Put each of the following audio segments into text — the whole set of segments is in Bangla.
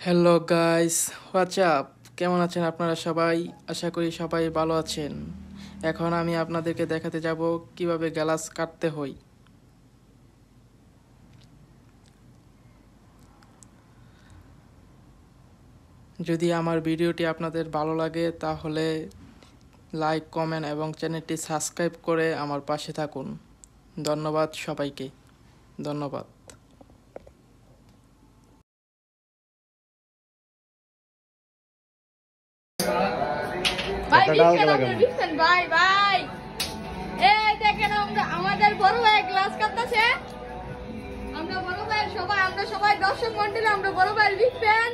হ্যালো গাইস, হোয়াটসঅ্যাপ, কেমন আছেন আপনারা সবাই? আশা করি সবাই ভালো আছেন। এখন আমি আপনাদেরকে দেখাতে যাব কিভাবে গ্লাস কাটতে হয়। যদি আমার ভিডিওটি আপনাদের ভালো লাগে তাহলে লাইক, কমেন্ট এবং চ্যানেলটি সাবস্ক্রাইব করে আমার পাশে থাকুন। ধন্যবাদ সবাইকে, ধন্যবাদ। ভাই বিক্সেন ভাই ভাই এই দেখেন আমাদের বড় ভাই গ্লাস কাটতেছে। আমরা বড় ভাই সবাই দর্শক মণ্ডলী, আমরা বড় ভাইয়ের বিগ ফ্যান।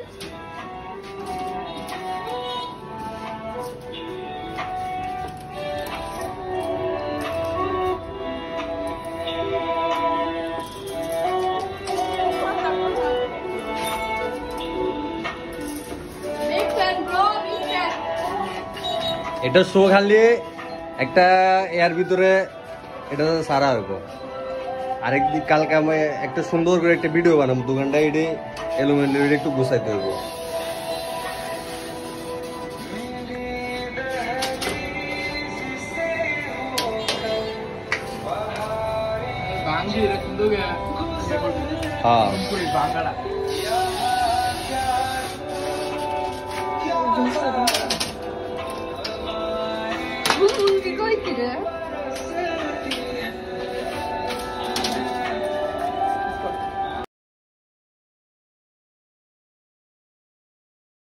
এটা শো খালি একটা এর ভিতরে এটা সারা হইব। আরেকদিন কালকে আমি একটা সুন্দর করে একটা ভিডিও বানাবো, দোকানটা এটি এলোমেলো একটু গুছাইতে হইব। কি কইছিস রে?